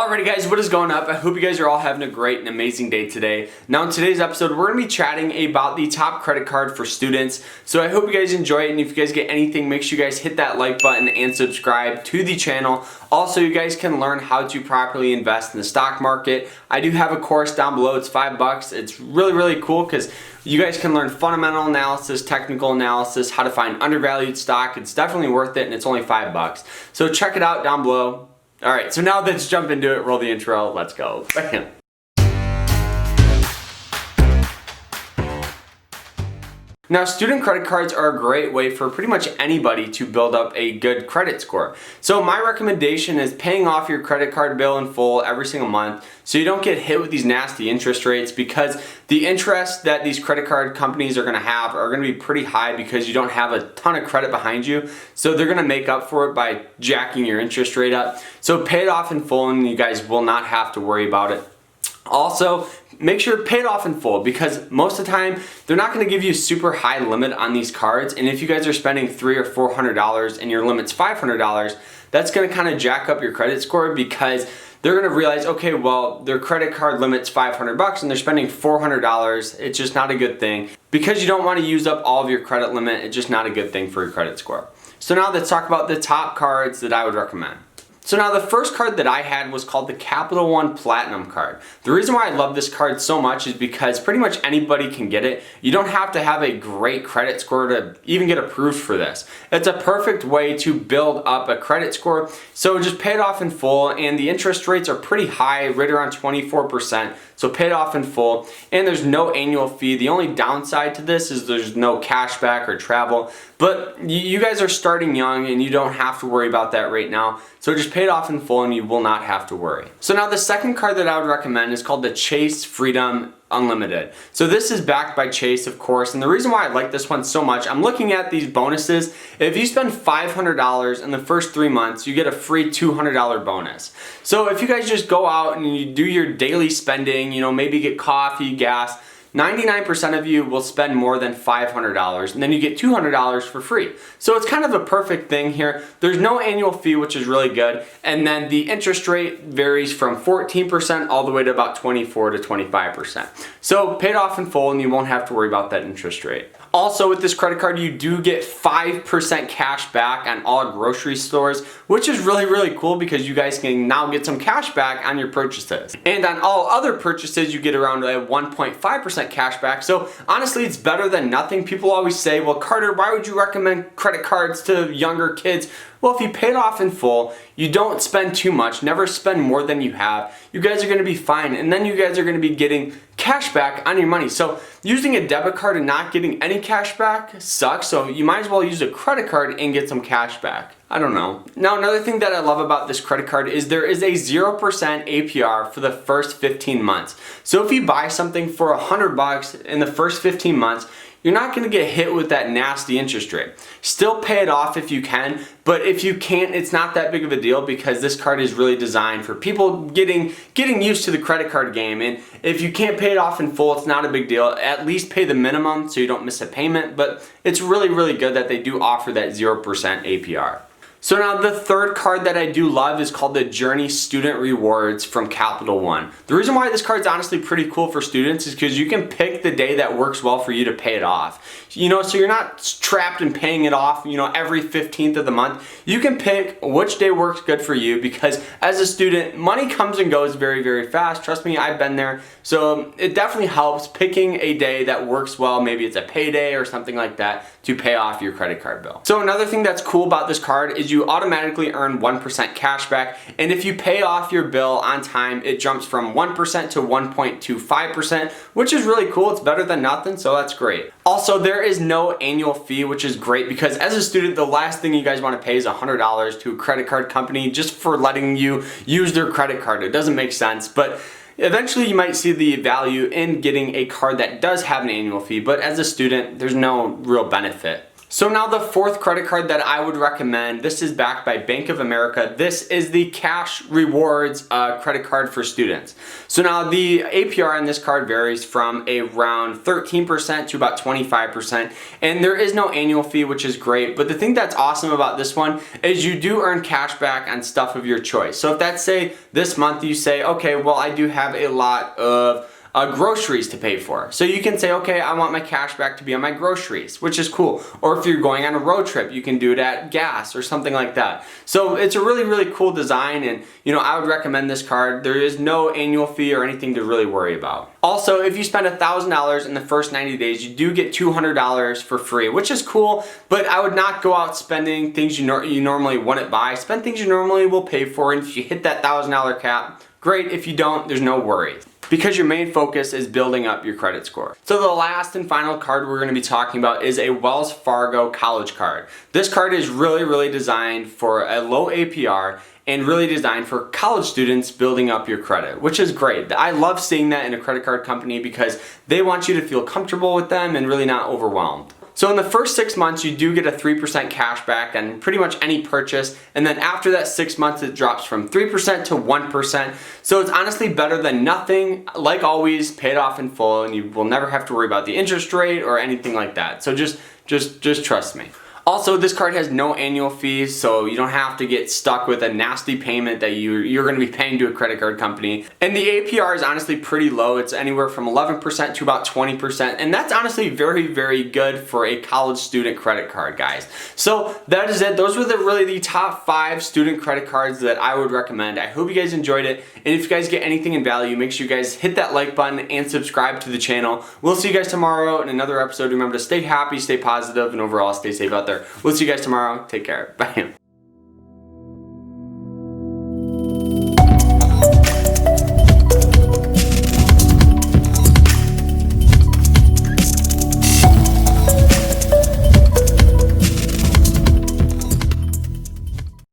Alrighty guys, what is going up? I hope you guys are all having a great and amazing day today. Now in today's episode, we're going to be chatting about the top credit card for students. So I hope you guys enjoy it, and if you guys get anything, make sure you guys hit that like button and subscribe to the channel. Also, you guys can learn how to properly invest in the stock market. I do have a course down below, it's $5. It's really cool because you guys can learn fundamental analysis, technical analysis, how to find undervalued stock. It's definitely worth it, and it's only $5. So check it out down below. Alright, so now let's jump into it, roll the intro, let's go. Bam. Now, student credit cards are a great way for pretty much anybody to build up a good credit score. So my recommendation is paying off your credit card bill in full every single month so you don't get hit with these nasty interest rates, because the interest that these credit card companies are going to have are going to be pretty high because you don't have a ton of credit behind you. So they're going to make up for it by jacking your interest rate up. So pay it off in full and you guys will not have to worry about it. Also, make sure to pay it off in full, because most of the time they're not going to give you a super high limit on these cards, and if you guys are spending $300 or $400 and your limit's $500, that's going to kind of jack up your credit score, because they're going to realize, okay, well, their credit card limit's $500 and they're spending $400. It's just not a good thing. Because you don't want to use up all of your credit limit, it's just not a good thing for your credit score. So now let's talk about the top cards that I would recommend. So now the first card that I had was called the Capital One Platinum card. The reason why I love this card so much is because pretty much anybody can get it. You don't have to have a great credit score to even get approved for this. It's a perfect way to build up a credit score. So just pay it off in full, and the interest rates are pretty high, right around 24%. So pay it off in full, and there's no annual fee. The only downside to this is there's no cashback or travel, but you guys are starting young and you don't have to worry about that right now. So just pay it off in full and you will not have to worry. So now the second card that I would recommend is called the Chase Freedom Unlimited. So this is backed by Chase, of course, and the reason why I like this one so much, I'm looking at these bonuses. If you spend $500 in the first 3 months, you get a free $200 bonus. So if you guys just go out and you do your daily spending, you know, maybe get coffee, gas, 99% of you will spend more than $500, and then you get $200 for free. So it's kind of a perfect thing here. There's no annual fee, which is really good, and then the interest rate varies from 14% all the way to about 24 to 25%. So pay it off in full and you won't have to worry about that interest rate. Also, with this credit card, you do get 5% cash back on all grocery stores, which is really cool because you guys can now get some cash back on your purchases. And on all other purchases, you get around a 1.5% cash back. So honestly, it's better than nothing. People always say, well, Carter, why would you recommend credit cards to younger kids? Well, if you pay it off in full, you don't spend too much, never spend more than you have, you guys are going to be fine, and then you guys are going to be getting cash back on your money. So using a debit card and not getting any cash back sucks, so you might as well use a credit card and get some cash back. I don't know. Now, another thing that I love about this credit card is there is a 0% APR for the first 15 months. So if you buy something for $100 in the first 15 months, you're not going to get hit with that nasty interest rate. Still pay it off if you can, but if you can't, it's not that big of a deal because this card is really designed for people getting used to the credit card game. And if you can't pay it off in full, it's not a big deal. At least pay the minimum so you don't miss a payment, but it's really good that they do offer that 0% APR. So now the third card that I do love is called the Journey Student Rewards from Capital One. The reason why this card is honestly pretty cool for students is because you can pick the day that works well for you to pay it off. You know, so you're not trapped in paying it off, you know, every 15th of the month. You can pick which day works good for you, because as a student, money comes and goes very fast. Trust me, I've been there. So it definitely helps picking a day that works well. Maybe it's a payday or something like that to pay off your credit card bill. So another thing that's cool about this card is you automatically earn 1% cash back, and if you pay off your bill on time, it jumps from 1% to 1.25%, which is really cool. It's better than nothing, so that's great. Also, there is no annual fee, which is great because as a student, the last thing you guys want to pay is $100 to a credit card company just for letting you use their credit card. It doesn't make sense, but eventually you might see the value in getting a card that does have an annual fee, but as a student, there's no real benefit. So now the fourth credit card that I would recommend, this is backed by Bank of America. This is the Cash Rewards credit card for students. So now the APR on this card varies from around 13% to about 25%, and there is no annual fee, which is great. But the thing that's awesome about this one is you do earn cash back on stuff of your choice. So if that's, say, this month you say, okay, well, I do have a lot of groceries to pay for. So you can say, okay, I want my cash back to be on my groceries, which is cool. Or if you're going on a road trip, you can do it at gas or something like that. So it's a really, really cool design, and I would recommend this card. There is no annual fee or anything to really worry about. Also, if you spend $1,000 in the first 90 days, you do get $200 for free, which is cool, but I would not go out spending things you normally wouldn't buy. Spend things you normally will pay for, and if you hit that $1,000 cap, great. If you don't, there's no worries, because your main focus is building up your credit score. So the last and final card we're going to be talking about is a Wells Fargo college card. This card is really, really designed for a low APR and really designed for college students building up your credit, which is great. I love seeing that in a credit card company because they want you to feel comfortable with them and really not overwhelmed. So in the first 6 months, you do get a 3% cash back on pretty much any purchase. And then after that 6 months, it drops from 3% to 1%. So it's honestly better than nothing. Like always, pay it off in full, and you will never have to worry about the interest rate or anything like that. So just trust me. Also, this card has no annual fees, so you don't have to get stuck with a nasty payment that you're going to be paying to a credit card company. And the APR is honestly pretty low. It's anywhere from 11% to about 20%, and that's honestly very, very good for a college student credit card, guys. So that is it. Those were really the top 5 student credit cards that I would recommend. I hope you guys enjoyed it, and if you guys get anything in value, make sure you guys hit that like button and subscribe to the channel. We'll see you guys tomorrow in another episode. Remember to stay happy, stay positive, and overall stay safe out there. We'll see you guys tomorrow. Take care. Bye.